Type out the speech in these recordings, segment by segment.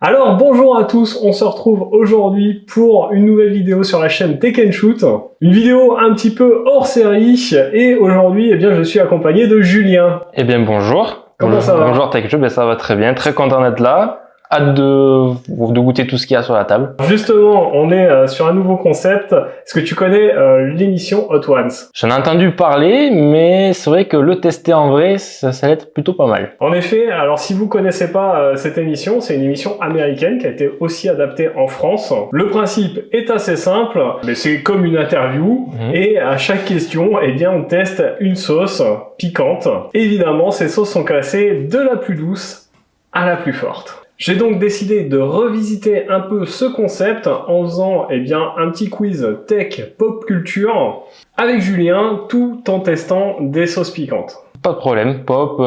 Alors bonjour à tous, on se retrouve aujourd'hui pour une nouvelle vidéo sur la chaîne Tech & Shoot. Une vidéo un petit peu hors série et aujourd'hui je suis accompagné de Julien. Eh bien bonjour. Comment ça va? Bonjour Tech & Shoot, ben, ça va très bien, très content d'être là. Hâte de goûter tout ce qu'il y a sur la table. Justement, on est sur un nouveau concept. Est-ce que tu connais l'émission Hot Ones? J'en ai entendu parler, mais c'est vrai que le tester en vrai, ça va être plutôt pas mal. En effet, alors si vous connaissez pas cette émission, c'est une émission américaine qui a été aussi adaptée en France. Le principe est assez simple, mais c'est comme une interview et à chaque question, on teste une sauce piquante. Évidemment, ces sauces sont classées de la plus douce à la plus forte. J'ai donc décidé de revisiter un peu ce concept en faisant un petit quiz tech pop culture avec Julien, tout en testant des sauces piquantes. Pas de problème, pop,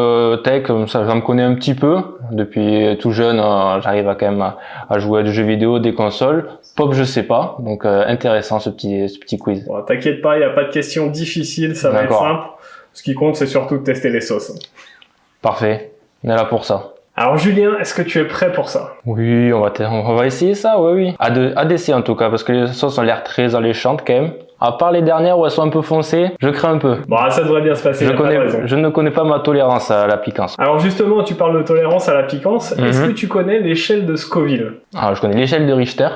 tech, ça j'en connais un petit peu. Depuis tout jeune, j'arrive quand même à jouer à des jeux vidéo, des consoles. Pop, je sais pas, donc intéressant ce petit quiz. Bon, t'inquiète pas, il n'y a pas de questions difficiles, ça va être simple. Ce qui compte, c'est surtout de tester les sauces. Parfait, on est là pour ça. Alors Julien, est-ce que tu es prêt pour ça? Oui, on va essayer ça, oui. À d'essayer en tout cas, parce que les sauces ont l'air très alléchantes quand même. À part les dernières où elles sont un peu foncées, je crains un peu. Bon, ça devrait bien se passer. Je ne connais pas ma tolérance à la piquance. Alors justement, tu parles de tolérance à la piquance. Est-ce que tu connais l'échelle de Scoville? Alors, je connais l'échelle de Richter.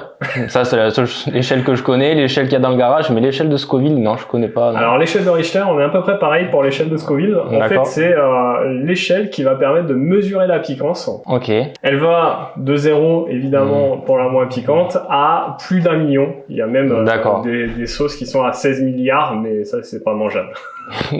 Ça, c'est la seule échelle que je connais, l'échelle qu'il y a dans le garage, mais l'échelle de Scoville, non, je connais pas. Non. Alors, l'échelle de Richter, on est à peu près pareil pour l'échelle de Scoville. En fait, c'est l'échelle qui va permettre de mesurer la piquance. Ok. Elle va de 0, évidemment, pour la moins piquante, à plus d'1 million. Il y a même des sauces qui sont à 16 milliards, mais ça, c'est pas mangeable.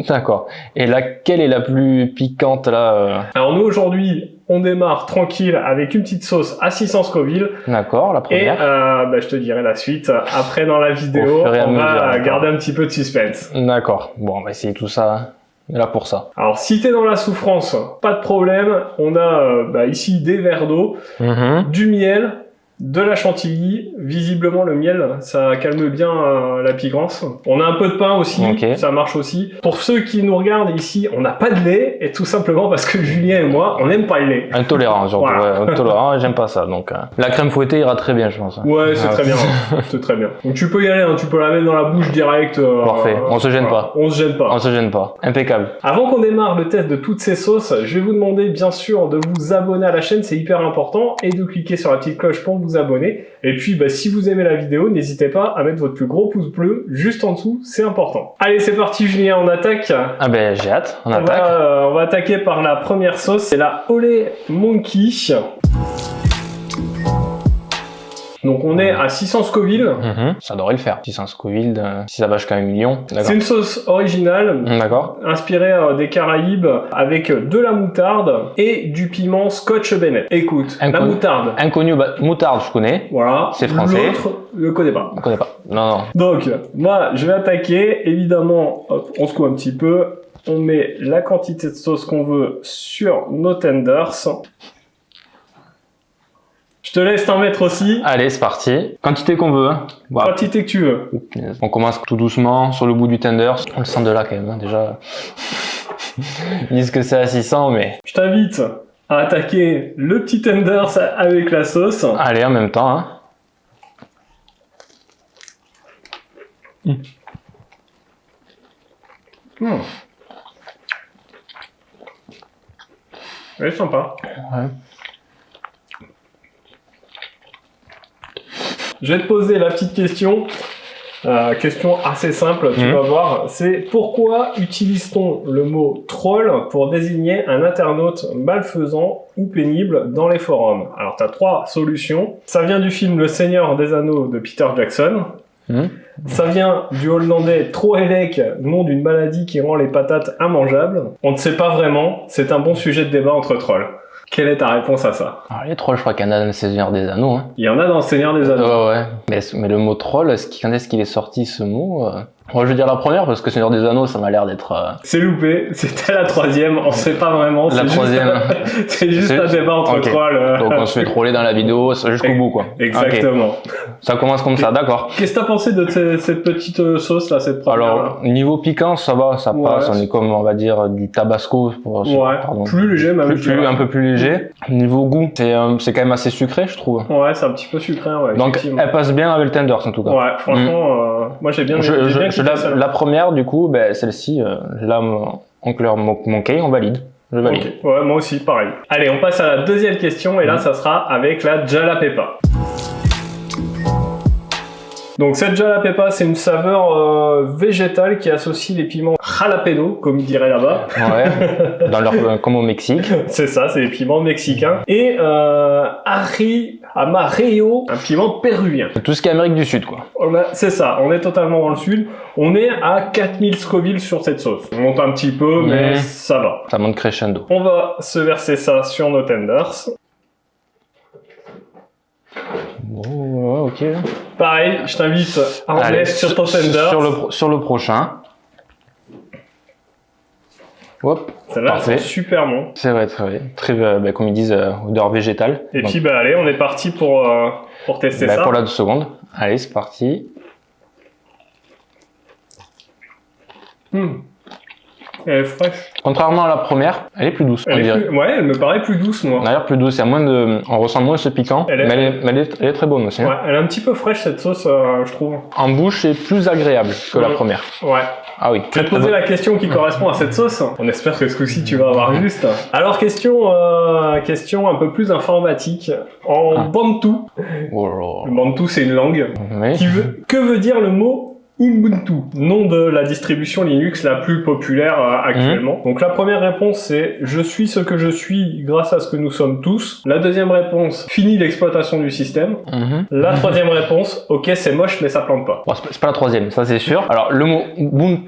D'accord. Et laquelle est la plus piquante, là Alors, nous, aujourd'hui, on démarre tranquille avec une petite sauce à 600 Scoville. D'accord, la première. Et je te dirai la suite. Après, dans la vidéo, on va garder un petit peu de suspense. D'accord. Bon, on va essayer tout ça. On est là pour ça. Alors, si t'es dans la souffrance, pas de problème. On a ici des verres d'eau, du miel, de la chantilly. Visiblement, le miel, ça calme bien la piquance. On a un peu de pain aussi, ça marche aussi. Pour ceux qui nous regardent ici, on n'a pas de lait, et tout simplement parce que Julien et moi, on n'aime pas le lait. Intolérant, surtout. Voilà. Ouais, intolérant, j'aime pas ça. Donc, la crème fouettée ira très bien, je pense. Ouais, c'est très bien. C'est très bien. Donc, tu peux y aller, tu peux la mettre dans la bouche direct. Parfait. On se gêne pas. On se gêne pas. On se gêne pas. Impeccable. Avant qu'on démarre le test de toutes ces sauces, je vais vous demander, bien sûr, de vous abonner à la chaîne, c'est hyper important, et de cliquer sur la petite cloche pour vous abonner. Et puis, si vous aimez la vidéo, n'hésitez pas à mettre votre plus gros pouce bleu juste en dessous, c'est important. Allez, c'est parti Julien, on attaque. Ah ben, j'ai hâte, on attaque. On va attaquer par la première sauce, c'est la Holy Monkey. Donc on est à 600 Scoville. Ça devrait le faire. 600 Scoville, si ça va jusqu'à 1 million. C'est une sauce originale, inspirée des Caraïbes, avec de la moutarde et du piment Scotch Bonnet. Écoute, la moutarde. Inconnu, moutarde je connais. Voilà. C'est français. L'autre, je connais pas. Je connais pas. Non. Donc, moi, je vais attaquer. Évidemment, hop, on secoue un petit peu. On met la quantité de sauce qu'on veut sur nos tenders. Je te laisse t'en mettre aussi. Allez, c'est parti. Quantité qu'on veut. Voilà. Quantité que tu veux. On commence tout doucement sur le bout du tender. On le sent de là quand même, déjà. Ils disent que c'est à 600, mais... Je t'invite à attaquer le petit tender avec la sauce. Allez, en même temps. Elle est sympa. Ouais. Je vais te poser la petite question. Question assez simple, tu vas voir. C'est pourquoi utilise-t-on le mot troll pour désigner un internaute malfaisant ou pénible dans les forums? Alors, tu as 3 solutions. Ça vient du film Le Seigneur des Anneaux de Peter Jackson. Ça vient du hollandais Troelec, nom d'une maladie qui rend les patates immangeables. On ne sait pas vraiment. C'est un bon sujet de débat entre trolls. Quelle est ta réponse à ça? Alors, les trolls, je crois qu'il y en a dans le Seigneur des Anneaux. Il y en a dans le Seigneur des Anneaux. Ouais. Mais le mot troll, quand est-ce qu'il est sorti ce mot? Moi, je vais dire la première parce que Seigneur des Anneaux, ça m'a l'air d'être. C'est loupé, c'était la troisième, on sait pas vraiment. La troisième. C'est juste un débat entre trolls. Donc on se fait troller dans la vidéo jusqu'au bout, quoi. Exactement. Okay. Ça commence comme ça, d'accord. Qu'est-ce que t'as pensé de cette petite sauce là, cette première? Alors, niveau piquant, ça va, ça passe. On est comme, on va dire, du tabasco. Plus léger même. Un peu plus léger. Niveau goût, c'est quand même assez sucré, je trouve. Ouais, c'est un petit peu sucré, ouais. Donc elle passe bien avec le tenders en tout cas. Ouais, franchement, moi j'ai bien. La première, du coup, ben, celle-ci, là, en couleur monkey, on valide. Je valide. Okay. Ouais, moi aussi, pareil. Allez, on passe à la deuxième question, et là, ça sera avec la jalapepa. Donc cette jalapepa, c'est une saveur végétale qui associe les piments jalapeno, comme ils diraient là-bas. Ouais, comme au Mexique. C'est ça, c'est les piments mexicains. Et amarillo, un piment péruvien. Tout ce qui est Amérique du Sud, quoi. C'est ça, on est totalement dans le sud. On est à 4000 Scoville sur cette sauce. On monte un petit peu, mais ça va. Ça monte crescendo. On va se verser ça sur nos tenders. Oh, ok. Pareil, je t'invite à en mettre sur ton tender. Sur le prochain. Hop. Celle-là, c'est super bon. C'est vrai, très comme ils disent, odeur végétale. Et donc, puis, allez, on est parti pour tester ça. Pour la 2 secondes. Allez, c'est parti. Elle est fraîche. Contrairement à la première, elle est plus douce. Ouais, elle me paraît plus douce, moi. D'ailleurs, plus douce, on ressent moins ce piquant, mais elle est très bonne aussi. Ouais, elle est un petit peu fraîche cette sauce, je trouve. En bouche, c'est plus agréable que la première. Ouais. Ah oui. Je vais te poser la question qui correspond à cette sauce. On espère que ce coup-ci tu vas avoir juste. Alors question un peu plus informatique. En bantou. Oh. Le bantou c'est une langue. Oui. Que veut dire le mot Ubuntu, nom de la distribution Linux la plus populaire actuellement. Donc la première réponse c'est « Je suis ce que je suis grâce à ce que nous sommes tous ». La deuxième réponse « Fini l'exploitation du système ». La troisième réponse « Ok, c'est moche mais ça plante pas ». Bon, c'est pas la troisième, ça c'est sûr. Alors le mot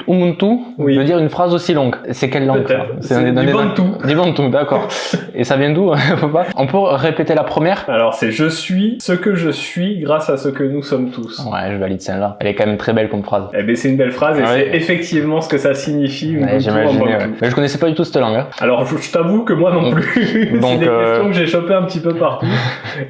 Ubuntu veut dire une phrase aussi longue. C'est quelle langue? C'est du Bantu. Du Bantu, d'accord. Et ça vient d'où? On peut répéter la première? Alors c'est « Je suis ce que je suis grâce à ce que nous sommes tous ». Ouais, je valide celle-là. Elle est quand même très belle comme phrase. Eh ben c'est une belle phrase et c'est effectivement ce que ça signifie. J'imaginais. Mais je connaissais pas du tout cette langue. Hein. Alors je t'avoue que moi non plus. Donc, c'est des questions que j'ai chopées un petit peu partout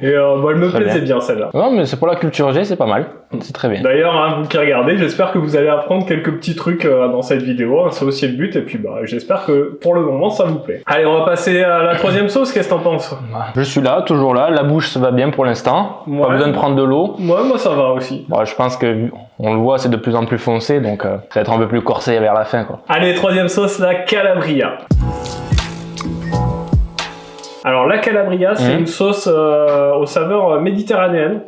et elle me plaisait bien celle-là. Non mais c'est pour la culture G, c'est pas mal. C'est très bien. D'ailleurs, vous qui regardez, j'espère que vous allez apprendre quelques petits trucs dans cette vidéo. C'est aussi le but et puis j'espère que pour le moment ça vous plaît. Allez, on va passer à la troisième sauce. Qu'est-ce que t'en penses? Je suis là, toujours là. La bouche ça va bien pour l'instant. Pas besoin de prendre de l'eau. Moi ça va aussi. Bon, je pense que on le voit, c'est de plus en plus foncé, donc ça va être un peu plus corsé vers la fin, quoi. Allez, troisième sauce, la Calabria. Alors la Calabria, c'est une sauce aux saveurs méditerranéennes.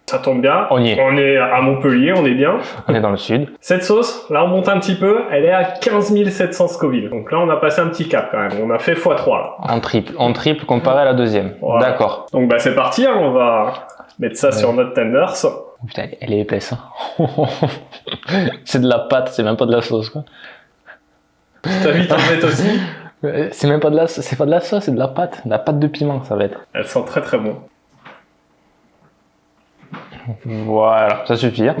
Ça tombe bien. On est à Montpellier, on est bien. On est dans le sud. Cette sauce, là on monte un petit peu, elle est à 15 700 Scoville. Donc là on a passé un petit cap quand même. On a fait x3 là. En triple comparé à la deuxième. Voilà. D'accord. Donc c'est parti, hein, on va mettre ça sur notre tenders. Putain, elle est épaisse. Hein. C'est de la pâte, c'est même pas de la sauce, quoi. T'as vite en mettre aussi. C'est même pas de la sauce, c'est de la pâte de piment, ça va être. Elle sent très très bon. Voilà, ça suffit. Hein.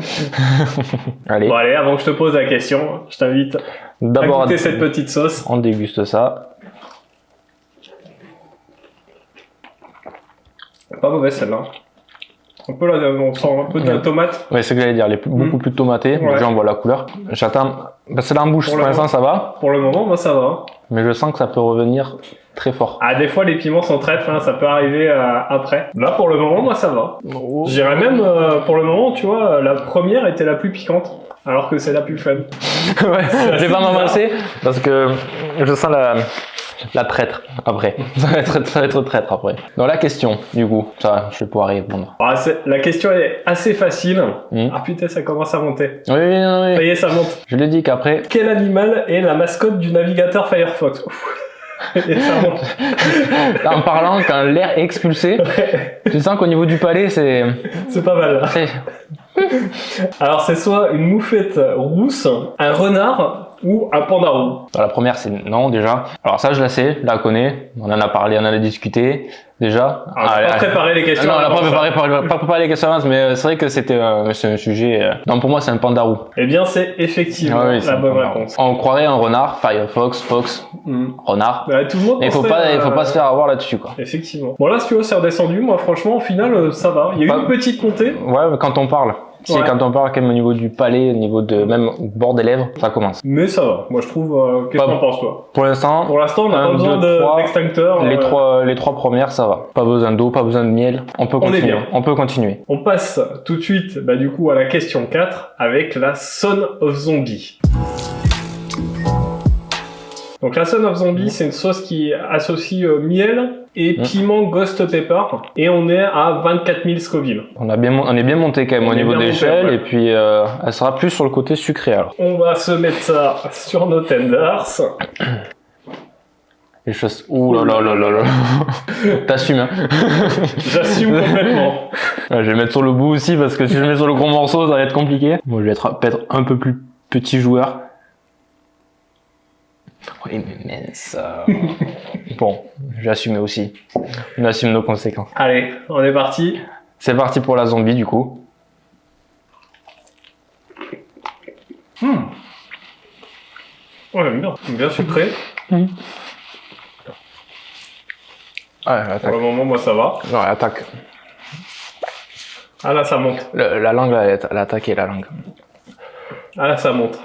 Allez. Bon allez, avant que je te pose la question, je t'invite à goûter cette petite sauce. On déguste ça. Pas mauvaise celle-là. On sent un peu de la tomate. Ouais, c'est ce que j'allais dire, elle est beaucoup plus tomatée. Ouais. Déjà, on voit la couleur. J'attends. Celle-là en bouche, pour l'instant, ça va. Pour le moment, moi, ça va. Mais je sens que ça peut revenir très fort. Ah, des fois, les piments sont traîtres, hein, ça peut arriver après. Là, pour le moment, moi, ça va. Oh. Je dirais même, pour le moment, tu vois, la première était la plus piquante. Alors que c'est la plus faible. Ouais, je vais pas m'avancer parce que je sens la traître après. Ça va être traître après. Donc la question, du coup, ça, je vais pouvoir y répondre. Ah, la question est assez facile. Ah putain, ça commence à monter. Oui. Ça y est, ça monte. Je le dis qu'après. Quel animal est la mascotte du navigateur Firefox? Et ça monte. Là, en parlant, quand l'air est expulsé, tu sens qu'au niveau du palais, c'est pas mal. Alors c'est soit une moufette rousse, un renard, ou un panda roux? La première, c'est non, déjà. Alors ça, je la sais, je la connais. On en a parlé, on en a discuté, déjà. On n'a pas préparé les questions. Non, on n'a pas préparé les questions, mais c'est vrai que c'est un sujet... Non, pour moi, c'est un panda roux. Eh bien, c'est effectivement la bonne réponse. On croirait un renard, Firefox, Fox, renard. Bah, tout le monde mais il faut pas se faire avoir là-dessus, quoi. Effectivement. Bon, là, si tu vois, c'est redescendu. Moi, franchement, au final, ça va. Il y a eu une petite montée. Ouais, mais quand on parle. C'est quand on parle quand même au niveau du palais, au niveau de même au bord des lèvres, ça commence. Mais ça va. Moi, je trouve. Qu'est-ce que t'en penses, toi? Pour l'instant, on n'a pas besoin d'extincteur. Les trois premières, ça va. Pas besoin d'eau, pas besoin de miel. On peut continuer. On peut continuer. On passe tout de suite, du coup, à la question 4 avec la Son of Zombie. Donc la Son of Zombie, c'est une sauce qui associe miel et piment Ghost Pepper, et on est à 24 000 Scoville. On est bien monté quand même au niveau de l'échelle, et puis elle sera plus sur le côté sucré alors. On va se mettre ça sur nos tenders. Les choses... Ouh là là là là là. T'assumes, hein. J'assume complètement. Je vais mettre sur le bout aussi, parce que si je mets sur le gros morceau, ça va être compliqué. Moi, je vais être peut-être un peu plus petit joueur. Oui, mais ça... Bon, j'ai assumé aussi. On assume nos conséquences. Allez, on est parti. C'est parti pour la zombie, du coup. Ouais, j'aime bien. Bien sucré. Ouais, attaque. Pour le moment, moi, ça va. Ouais, attaque. Ah là, ça monte. La langue, elle a attaqué la langue. Ah là, ça monte.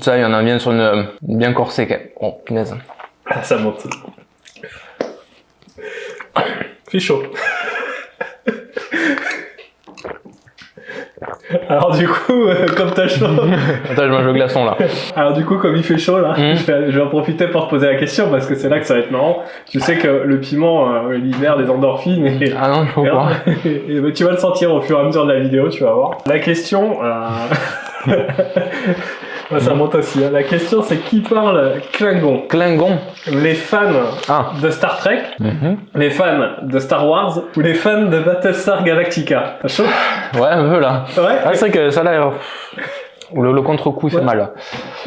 Ça, il y en a bien sur une bien corsée, quand même. Oh, punaise. Ah, ça monte. C'est chaud. Alors du coup, comme t'as chaud... Attends, je mange le glaçon, là. Alors du coup, comme il fait chaud, là, je vais en profiter pour te poser la question, parce que c'est là que ça va être marrant. Tu sais que le piment libère des endorphines, et... Ah non, je comprends pas. Et tu vas le sentir au fur et à mesure de la vidéo, tu vas voir. La question... ça monte aussi. Hein. La question, c'est qui parle Klingon? Klingon. Les fans de Star Trek, les fans de Star Wars ou les fans de Battlestar Galactica? Chaud? Ouais, un peu là. Ouais. Ah, c'est que ça là, le contre-coup fait mal. Là.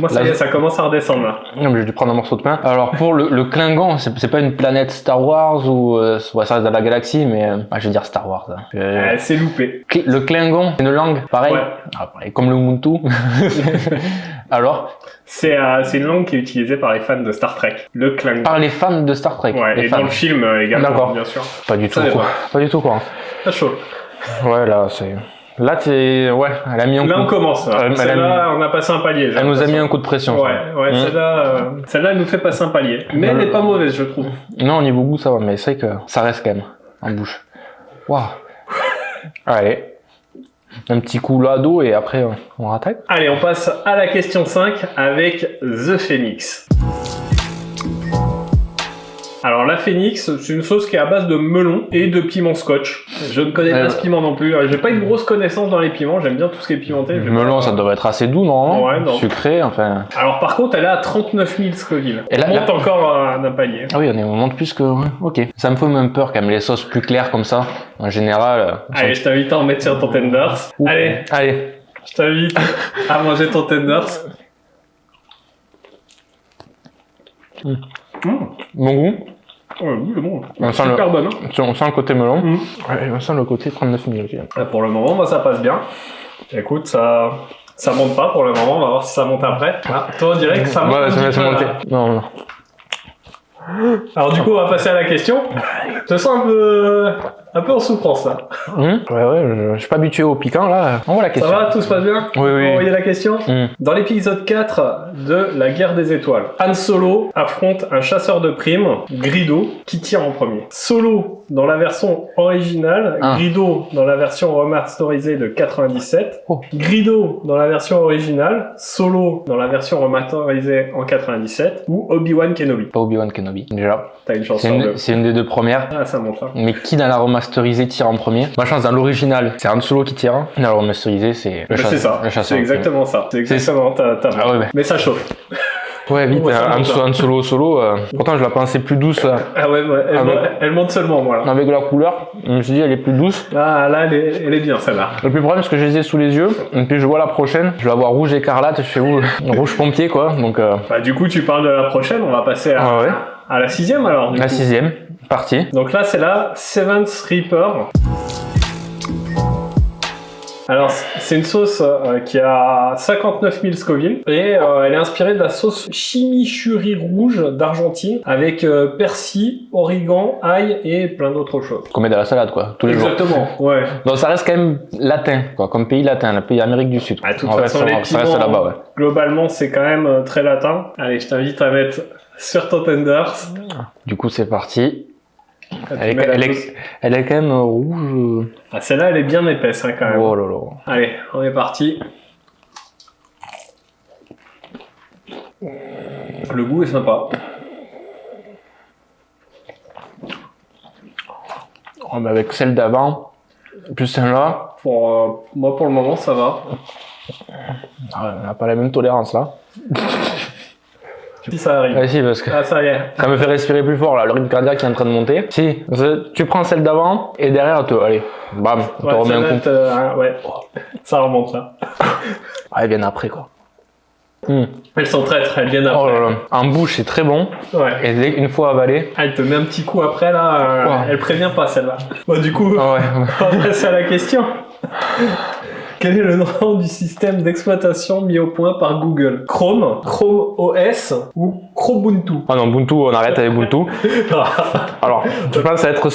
Moi, ça y est, ça commence à redescendre là. Non, mais j'ai dû prendre un morceau de pain. Alors pour le Klingon, c'est pas une planète Star Wars ou ça reste dans la galaxie, mais je vais dire Star Wars. C'est loupé. Le Klingon, c'est une langue, pareil. Ouais. Pareil, comme le Ubuntu. Alors c'est une langue qui est utilisée par les fans de Star Trek. Le Klingon. Par les fans de Star Trek. Ouais, les et fans. dans le film également, bien sûr. Pas du tout quoi. Pas du tout quoi. Pas chaud. Ouais, là c'est... Là, elle a mis un coup. Là, on commence. Celle-là, on a passé un palier. Elle nous a mis un coup de pression. Ouais, celle-là, elle nous fait passer un palier. Mais elle n'est pas mauvaise, je trouve. Non, au niveau goût, ça va, mais c'est vrai que ça reste quand même en bouche. Waouh. Allez. Un petit coup là d'eau et après, on rattaque. Allez, on passe à la question 5 avec The Phoenix. Alors la Phoenix, c'est une sauce qui est à base de melon et de piment scotch. Je ne connais pas ce piment non plus. J'ai pas une grosse connaissance dans les piments, j'aime bien tout ce qui est pimenté. Le melon, ça devrait être assez doux normalement. Ouais, non. Sucré, enfin. Alors par contre, elle est à 39 000 Scoville. Et là, on monte encore d'un palier. Ah oui, on monte plus que... Ok. Ça me fait même peur quand même, les sauces plus claires comme ça. En général... Allez, je t'invite à en mettre sur ton tenders. Allez, je t'invite à manger ton tenders. Bon goût. Ouais, oui, bon. On sent super bonne. On sent le côté melon. Ouais, on sent le côté 39 000 aussi. Pour le moment, moi, ça passe bien. Écoute, ça monte pas pour le moment. On va voir si ça monte après. Ah, toi, on dirait que ça monte. Ouais, ça va monter. Non. Alors du coup, on va passer à la question. Je te sens un peu en souffrance là. Ouais, je suis pas habitué au piquant là. On voit la question. Ça va, tout se passe bien? Oui. Vous voyez la question? Dans l'épisode 4 de La Guerre des Étoiles, Han Solo affronte un chasseur de primes, Greedo, qui tire en premier. Solo dans la version originale, Greedo dans la version remasterisée de 97, Greedo dans la version originale, Solo dans la version remasterisée en 97, ou Obi-Wan Kenobi. Pas Obi-Wan Kenobi, déjà. T'as une chance. C'est une des deux premières. Ah, ça monte. Mais qui dans la remasterisée tire en premier? Ma chance, dans l'original, c'est Han Solo qui tire. Dans la remasterisée, c'est le chasseur. C'est ça. C'est exactement ça. C'est exactement ta Ah ouais. Mais ça chauffe. Ouais, vite, Ouais, ça un monte, solo. Pourtant, je la pensais plus douce. Ah ouais, elle monte seulement, moi. Là. Avec la couleur, je me suis dit, elle est plus douce. Ah, là, elle est bien, celle-là. Le plus problème, c'est que je les ai sous les yeux. Et puis, je vois la prochaine. Je la vois rouge écarlate. Je fais où rouge pompier, quoi. Donc, Bah, du coup, tu parles de la prochaine. On va passer à la 6e, alors. La 6e, partie. Donc là, c'est la Seventh Reaper. Alors, c'est une sauce qui a 59 000 Scoville et elle est inspirée de la sauce chimichurri rouge d'Argentine avec persil, origan, ail et plein d'autres choses. Qu'on met dans la salade, quoi, tous les jours. Exactement, ouais. Donc, ça reste quand même latin, quoi, comme pays latin, le pays Amérique du Sud. De toute façon, les ça reste là-bas, ouais. Globalement, c'est quand même très latin. Allez, je t'invite à mettre sur ton tenders. Du coup, c'est parti. Elle est quand même rouge. Ah, celle-là, elle est bien épaisse, hein, quand même. Oh là là. Allez, on est parti. Le goût est sympa. Oh, mais avec celle d'avant, plus celle-là. Moi, pour le moment, ça va. On n'a pas la même tolérance là. Si ça arrive. Ouais, si, parce que Ah, ça y est. ça me fait respirer plus fort là, le rythme cardiaque qui est en train de monter. Si, tu prends celle d'avant et derrière, allez, bam, on te remet un coup. Ouais, ça remonte là. Ah, elles viennent après quoi. Elles sont traîtres, elles viennent après. Oh là là. En bouche, c'est très bon. Ouais. Et une fois avalé. Ah, elle te met un petit coup après là, elle prévient pas celle-là. Bon, du coup, ouais. on va passer à la question. Quel est le nom du système d'exploitation mis au point par Google? Chrome, Chrome OS ou Chromebuntu? Ah non, Ubuntu, on arrête avec Ubuntu. Alors, je pense que ça va être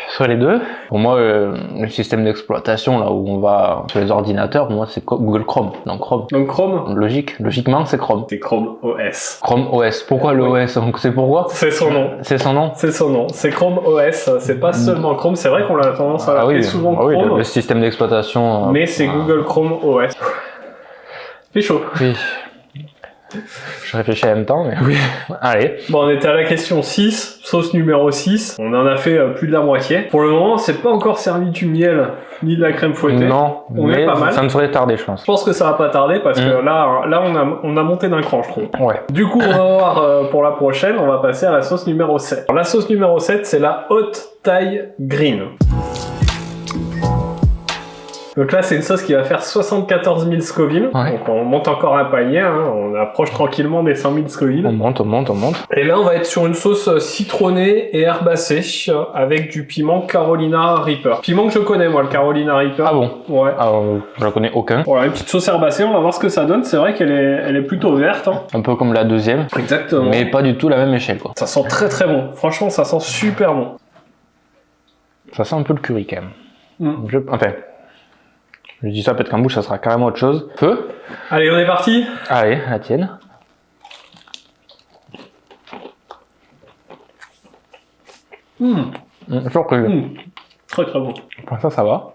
sur les deux. Pour moi, le système d'exploitation, là où on va sur les ordinateurs, pour moi, c'est Google Chrome. Donc Chrome. Logiquement, c'est Chrome. C'est Chrome OS. Chrome OS. Pourquoi le OS? Donc, c'est pourquoi? C'est son nom. C'est son nom? C'est son nom. C'est Chrome OS. C'est pas seulement Chrome. C'est vrai qu'on a tendance à l'appeler souvent Chrome. Oui, le système d'exploitation. Mais c'est Google Chrome OS. C'est chaud. Oui. Je réfléchis en même temps, mais oui. Allez. Bon, on était à la question 6, sauce numéro 6. On en a fait plus de la moitié. Pour le moment, c'est pas encore servi du miel ni de la crème fouettée. Non, mais pas mal. Ça ne saurait tarder, je pense. Je pense que ça va pas tarder parce que là, on a monté d'un cran, je trouve. Ouais. Du coup, on va voir pour la prochaine, on va passer à la sauce numéro 7. Alors, la sauce numéro 7, c'est la Hot Thai Green. Donc là, c'est une sauce qui va faire 74 000 Scoville. Ouais. Donc on monte encore un palier, hein. On approche tranquillement des 100 000 Scoville. On monte. Et là, on va être sur une sauce citronnée et herbacée avec du piment Carolina Reaper. Piment que je connais, moi, le Carolina Reaper. Ah bon? Ouais. Je connais aucun. Voilà, une petite sauce herbacée, on va voir ce que ça donne. C'est vrai qu'elle est plutôt verte. Hein. Un peu comme la deuxième. Exactement. Mais pas du tout la même échelle, quoi. Ça sent très très bon. Franchement, ça sent super bon. Ça sent un peu le curry, quand même. Enfin... Je dis ça, peut-être qu'en bouche, ça sera carrément autre chose. Feu. Allez, on est parti. Allez, la tienne. Surprise. Très très bon. Pour l'instant, ça va.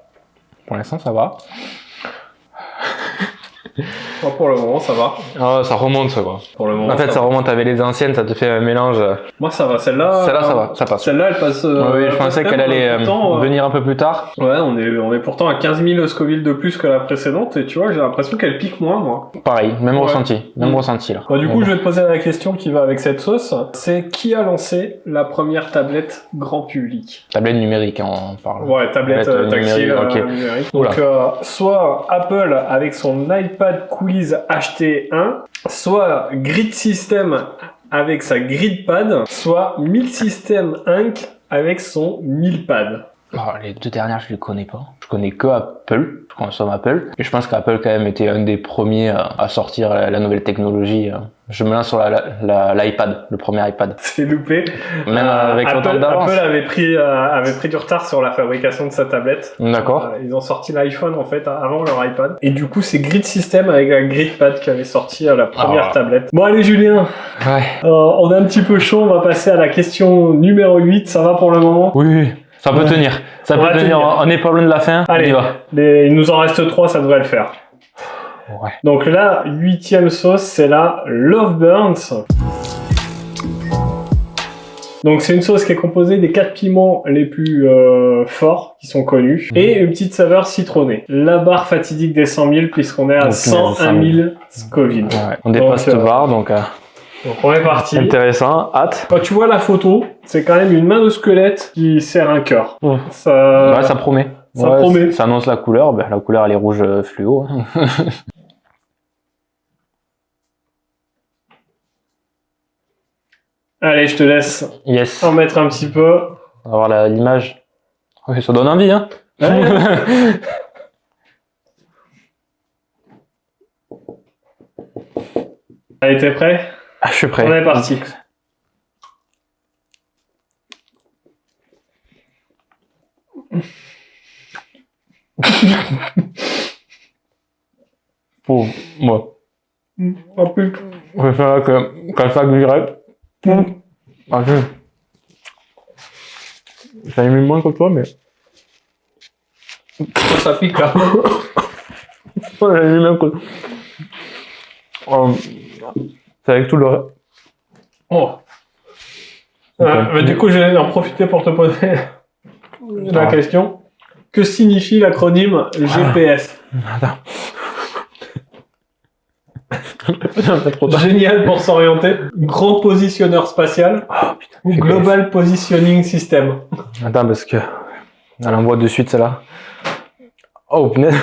Pour le moment, ça va. Ah, ça remonte, ça, quoi. Pour le moment, en fait, ça remonte avec les anciennes, ça te fait un mélange. Moi, ça va. Celle-là, ça va, ça passe. Celle-là, elle passe. Oui, je pensais qu'elle allait venir un peu plus tard. Ouais, on est pourtant à 15 000 Scoville de plus que la précédente, et tu vois, j'ai l'impression qu'elle pique moins, moi. Pareil, même ressenti. Même ressenti, là. Bah, du coup, je vais te poser la question qui va avec cette sauce. C'est qui a lancé la première tablette grand public? Tablette numérique, on parle. Ouais, tablette tactile numérique. Donc, soit Apple avec son iPad Quiz HT1, soit Grid System avec sa GridPad, soit Milk System Inc. avec son Milpad. Les deux dernières, je les connais pas. Je connais que Apple. Je consomme Apple. Et je pense qu'Apple, quand même, était un des premiers à sortir la nouvelle technologie. Je me lance sur l'iPad, le premier iPad. C'est loupé. Même avec autant d'avance. Apple avait pris du retard sur la fabrication de sa tablette. D'accord. Ils ont sorti l'iPhone, en fait, avant leur iPad. Et du coup, c'est Grid System avec la GridPad qui avait sorti la première tablette. Bon, allez, Julien. Ouais. On est un petit peu chaud. On va passer à la question numéro 8. Ça va pour le moment? Oui. Ça peut tenir. Ça peut tenir. On n'est pas loin de la fin. Allez, il nous en reste 3, ça devrait le faire. Ouais. Donc la 8e sauce, c'est la Love Burns. Donc c'est une sauce qui est composée des 4 piments les plus forts qui sont connus et une petite saveur citronnée. La barre fatidique des 100 000 puisqu'on est à 101 000 Scoville. Ouais. On dépasse cette barre, donc... Donc on est parti. Intéressant, hâte. Quand tu vois la photo, c'est quand même une main de squelette qui serre un cœur. Ça... Ouais, ça promet. Ça promet. Ça annonce la couleur. Ben, la couleur, elle est rouge fluo. Allez, je te laisse Yes. en mettre un petit peu. On va voir l'image. Oui, ça donne envie, hein. Ouais. Allez, t'es prêt? Ah, je suis prêt. On est parti. Pour moi. En plus. Je préfère qu'elle fasse direct. Ah, ça émet moins que toi, mais. Ça pique là. Ouais, ça émet moins que. C'est avec tout le reste. Oh. Mais du coup, je vais en profiter pour te poser la question. Que signifie l'acronyme GPS? Attends. Génial pour s'orienter. Grand positionneur spatial. Oh, putain, Ou Global Positioning System. Attends, parce que. Elle envoie de suite celle-là. Oh, punaise.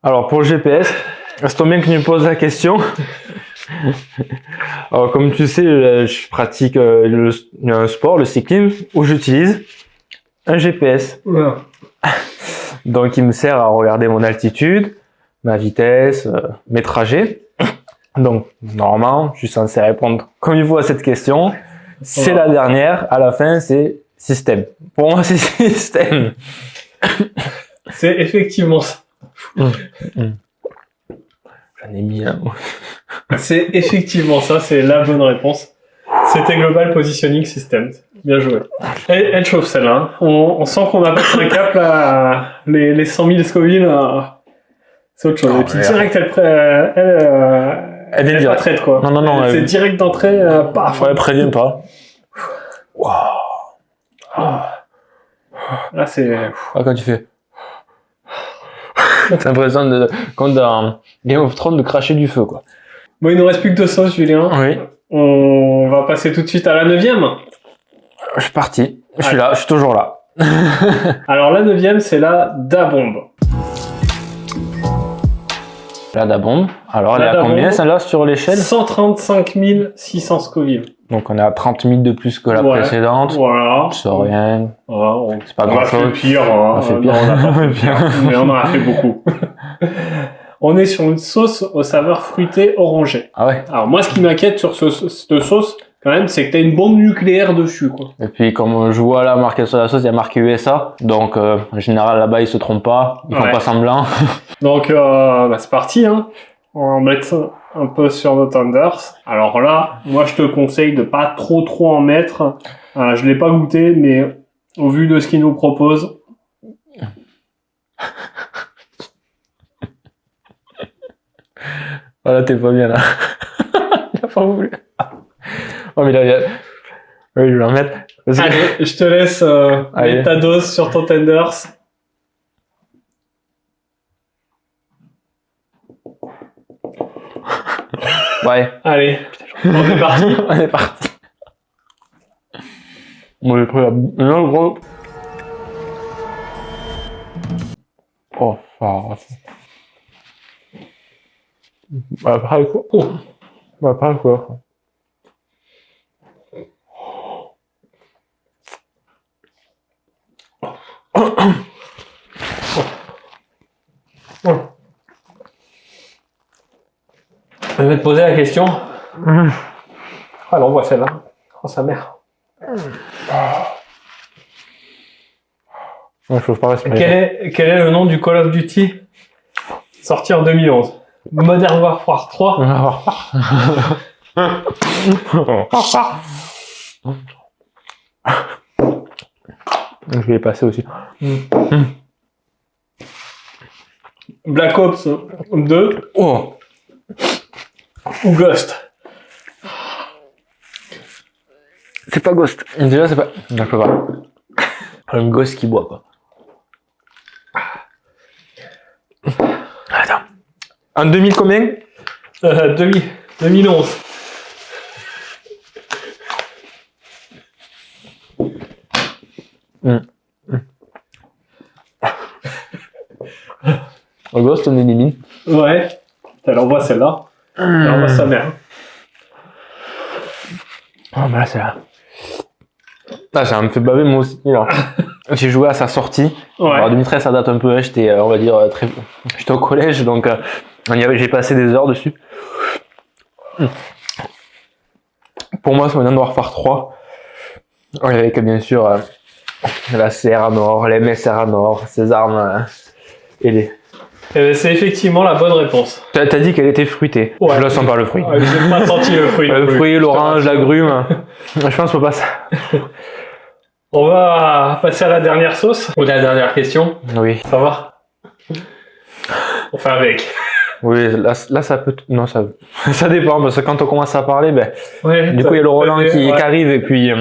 Alors, pour le GPS, c'est bien que tu me poses la question. Alors, comme tu sais, je pratique un sport, le cyclisme, où j'utilise un GPS. Ouais. Donc, il me sert à regarder mon altitude, ma vitesse, mes trajets. Donc, normalement, je suis censé répondre comme il faut à cette question. C'est la dernière. À la fin, c'est système. Pour moi, c'est système. C'est effectivement ça. J'en ai mis un. C'est effectivement ça, c'est la bonne réponse. C'était Global Positioning System. Bien joué. Elle chauffe celle-là. Hein. On sent qu'on a passé un cap là, les 100 000 Scoville. C'est autre chose. Oh, Et puis direct, elle vient pas traite quoi. Non. C'est direct d'entrée, paf. Ouais, préviens pas. Waouh. Là, c'est... Ah, quand tu fais. T'as l'impression quand dans Game of Thrones de cracher du feu, quoi. Bon, il nous reste plus que 2 sauces, Julien. Oui. On va passer tout de suite à la 9e. Je suis parti. Je suis là, je suis toujours là. Alors, la 9e, c'est la Da-Bombe. La Da-Bombe. Alors, elle est à combien, celle-là, sur l'échelle? 135 600 Scoville. Donc, on est à 30 000 de plus que la précédente. Voilà. C'est rien. Voilà, C'est pas grand-chose. On a fait pire. Hein. On a fait pire. Non, on a pas fait pire. Mais on en a fait beaucoup. On est sur une sauce aux saveurs fruitées orangées. Ah ouais. Alors, moi, ce qui m'inquiète sur cette sauce, quand même, c'est que t'as une bombe nucléaire dessus, quoi. Et puis, comme je vois là, marqué sur la sauce, il y a marqué USA. Donc, en général, là-bas, ils se trompent pas. Ils font pas semblant. Donc, c'est parti, hein. On va mettre un peu sur nos tenders. Alors là, moi, je te conseille de pas trop en mettre. Je l'ai pas goûté, mais au vu de ce qu'il nous propose. Voilà, t'es pas bien là. Il a pas voulu. Oh, mais là, oui, je vais en mettre. Allez, je te laisse mettre ta dose sur ton tenders. Ouais. Allez, on est parti. On est parti. Moi, j'ai pris la... Non, gros. Oh, bah, pas quoi. Oh. Bah, pas quoi. Je vais te poser la question. Alors, on voit celle-là. Oh, sa mère. Je peux pas respirer. Quel est le nom du Call of Duty sorti en 2011? Modern Warfare 3. Je vais y passer aussi. Black Ops 2. Oh. Ou Ghost. C'est pas Ghost. Déjà, c'est pas... Je peux pas. Un Ghost qui boit, quoi. Attends. En 2000 combien? 2011. Le Ghost, on élimine. Ouais. Elle envoie celle-là. Elle envoie sa mère. Oh, bah là, c'est là. Ah, ça me fait baver moi aussi. Là. J'ai joué à sa sortie. Ouais. Alors, 2013, ça date un peu. Hein, j'étais, on va dire, j'étais au collège, donc j'ai passé des heures dessus. Pour moi, c'est Modern Warfare 3. Avec bien sûr la CR à mort, les MSR à mort, ces armes et les. C'est effectivement la bonne réponse. T'as dit qu'elle était fruitée. Ouais. Je la sens pas le fruit. Ouais, j'ai pas senti le fruit. Le fruit, l'orange, l'agrume. Je pense faut pas ça. On va passer à la dernière sauce. Ou la dernière question. Oui. Ça va? On fait avec. Oui, là ça peut. Non, ça dépend parce que quand on commence à parler, ben. Ouais, Du coup, il y a le Roland qui ouais. arrive et puis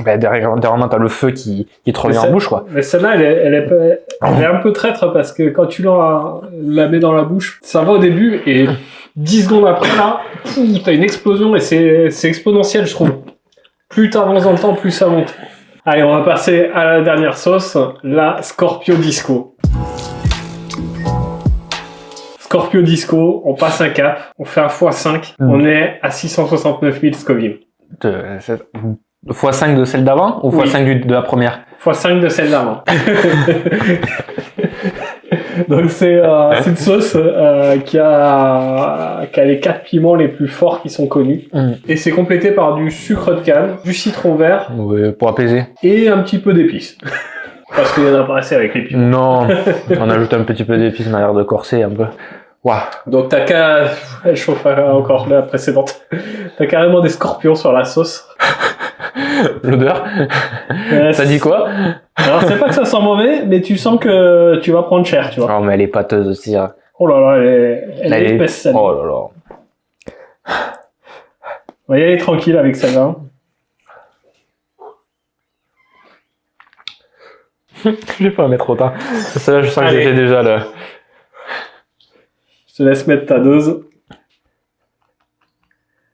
derrière, t'as le feu qui te revient en bouche, quoi. Mais celle-là, elle est un peu traître parce que quand tu la mets dans la bouche, ça va au début et 10 secondes après, là, t'as une explosion et c'est exponentiel, je trouve. Plus t'avances dans le temps, plus ça monte. Allez, on va passer à la dernière sauce, la Scorpio Disco. Scorpio Disco, on passe un cap, on fait un x5, on est à 669 000 Scoville. x5 de celle d'avant ou Oui. x5 de la première? x5 de celle d'avant. Donc c'est une sauce qui a les 4 piments les plus forts qui sont connus. Et c'est complété par du sucre de canne, du citron vert Oui, pour apaiser. et un petit peu d'épices. Parce qu'il y en a pas assez avec les piments. Non, on ajoute un petit peu d'épices, on a l'air de corser un peu. Waouh. Donc t'as qu'à... Elle chauffe encore la précédente. T'as carrément des scorpions sur la sauce. L'odeur. Ça dit quoi? Alors c'est pas que ça sent mauvais, mais tu sens que tu vas prendre cher, tu vois. Oh, mais elle est pâteuse aussi. Hein. Oh là là, elle est épaisse, celle-là. Oh là là. On va y aller tranquille avec celle-là. Je vais pas mettre autant. Celle-là, je sens Allez. que j'ai déjà le... Je te laisse mettre ta dose.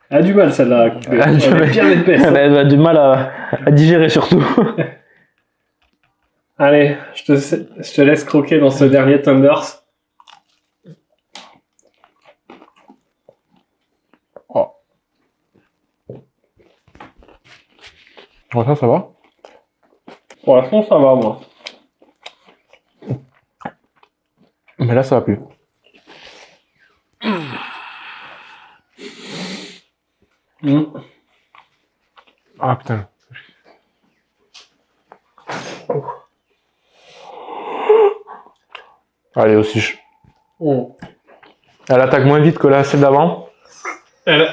Elle a du mal celle-là à couper. Elle est bien épaisse. Elle a du mal à digérer surtout. Allez, je te laisse croquer dans ce dernier Thunders. Oh. Ça va? Pour l'instant, ça va, moi. Mais là, ça va plus. Ah putain. Allez, aussi. Elle attaque moins vite que la celle d'avant.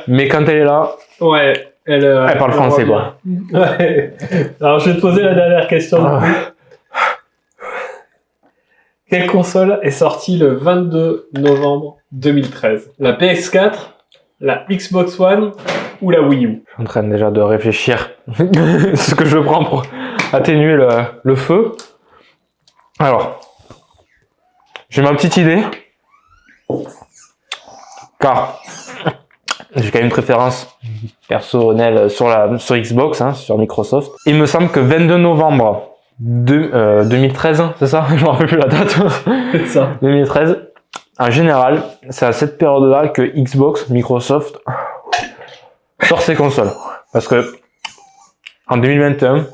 Mais quand elle est là, Ouais, elle parle français, quoi. Ouais. Alors, je vais te poser la dernière question. Quelle console est sortie le 22 novembre 2013? La PS4, la Xbox One ou la Wii U? Je suis en train déjà de réfléchir ce que je prends pour atténuer le feu. Alors, j'ai ma petite idée. Car j'ai quand même une préférence personnelle sur Xbox, hein, sur Microsoft. Il me semble que 22 novembre 2013, c'est ça? Je me rappelle plus la date. C'est ça. 2013. En général, c'est à cette période-là que Xbox, Microsoft sort ses consoles. Parce que en 2021,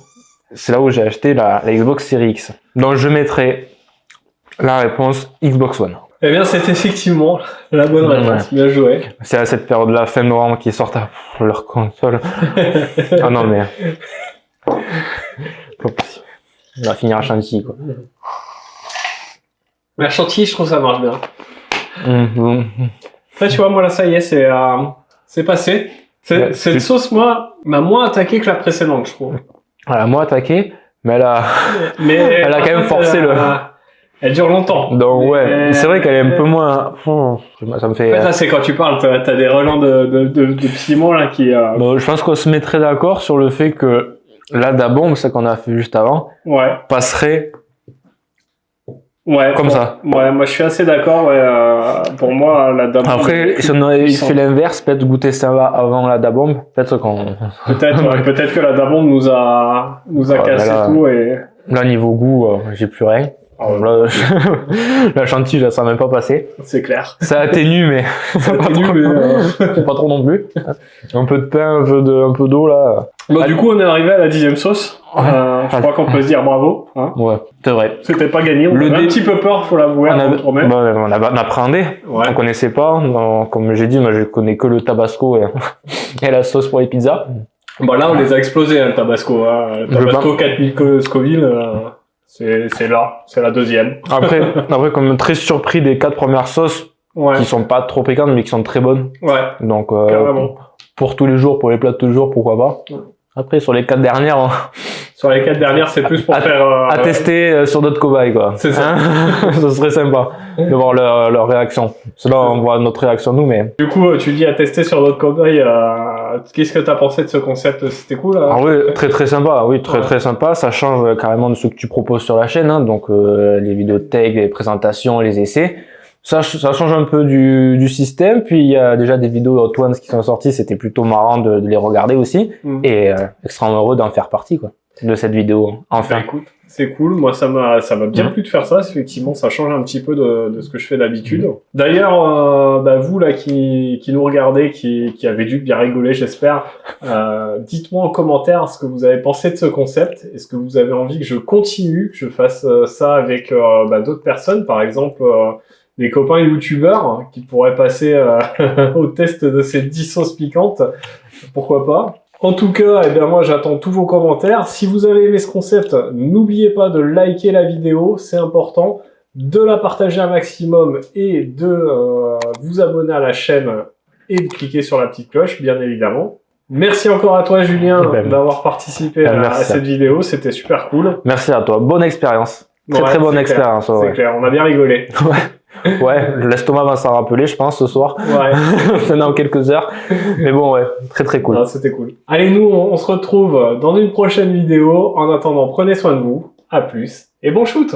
c'est là où j'ai acheté la Xbox Series X. Donc je mettrai la réponse Xbox One. Eh bien, c'est effectivement la bonne réponse. Ouais. Bien joué. C'est à cette période-là, fin novembre, qu'ils sortent leur console. Ah non, mais... On va finir à Chantilly, quoi. Mais à Chantilly, je trouve ça marche bien. Après, tu vois, moi, là, ça y est, c'est passé. Cette sauce, moi, m'a moins attaqué que la précédente, je trouve. Elle a moins attaqué, mais elle a quand même forcé Elle dure longtemps. Donc ouais, c'est vrai qu'elle est un peu moins... ça me fait... En fait, là, c'est quand tu parles, t'as des relents de piment, là, qui... Bon, je pense qu'on se mettrait d'accord sur le fait que la Dabombe, ce qu'on a fait juste avant, ouais. passerait Ouais, Comme ça. Ouais, moi je suis assez d'accord. Ouais, pour moi, la Dabomb. Après, si on avait fait l'inverse, peut-être goûter ça avant la Dabomb, peut-être qu'on. Peut-être, ouais, peut-être que la Dabomb nous a cassé là, tout et. Là, niveau goût, j'ai plus rien. Ah ouais. Là, la chantilly, là, ça n'a même pas passé. C'est clair. Ça atténue, mais Ça atténue, mais pas trop non plus. Un peu de pain, un peu d'eau, là. Bon, du coup, on est arrivé à la 10e sauce. Ouais. Je crois qu'on peut se dire bravo. Hein. Ouais, c'est vrai. C'était pas gagné. On avait un petit peu peur, faut l'avouer. On appréhendait. Ouais. On connaissait pas. Non, comme j'ai dit, moi, je connais que le tabasco et la sauce pour les pizzas. Bah là, on les a explosés, hein, le Tabasco. Hein. Le Tabasco 4000 Scoville, c'est là. C'est la deuxième. Après, comme très surpris des 4 premières sauces, qui sont pas trop piquantes, mais qui sont très bonnes. Ouais. Donc, carrément. pour tous les jours, pour les plats de tous les jours, pourquoi pas. Après, sur les 4 dernières, sur les 4 dernières, c'est plus pour faire à tester sur d'autres cobayes, quoi. C'est ça. Hein. Ça serait sympa de voir leur réaction. C'est là on voit notre réaction nous, mais. Du coup, tu dis à tester sur d'autres cobayes. Qu'est-ce que t'as pensé de ce concept? C'était cool. Ah oui, très sympa. Oui, très sympa. Ça change carrément de ce que tu proposes sur la chaîne, hein. Donc les vidéos de tech, les présentations, les essais. Ça change un peu du système. Puis il y a déjà des vidéos Hot Ones qui sont sorties. C'était plutôt marrant de les regarder aussi. Et extrêmement heureux d'en faire partie, quoi, de cette vidéo. Enfin. Bah, écoute, c'est cool. Moi, ça m'a bien plu de faire ça. Effectivement, ça change un petit peu de ce que je fais d'habitude. D'ailleurs, vous là qui nous regardez, qui avez dû bien rigoler, j'espère. Dites-moi en commentaire ce que vous avez pensé de ce concept. Est-ce que vous avez envie que je continue, que je fasse ça avec d'autres personnes, par exemple. Des copains youtubeurs qui pourraient passer au test de ces 10 sauces piquantes. Pourquoi pas. En tout cas, moi j'attends tous vos commentaires. Si vous avez aimé ce concept, n'oubliez pas de liker la vidéo, c'est important, de la partager un maximum et de vous abonner à la chaîne et de cliquer sur la petite cloche, bien évidemment. Merci encore à toi, Julien, d'avoir participé à cette vidéo, c'était super cool. Merci à toi, bonne expérience. Très bonne expérience. C'est clair, on a bien rigolé. Ouais, l'estomac va s'en rappeler, je pense, ce soir. Ouais. Dans quelques heures. Mais bon, ouais, très cool. C'était cool. Allez, nous, on se retrouve dans une prochaine vidéo. En attendant, prenez soin de vous. À plus et bon shoot!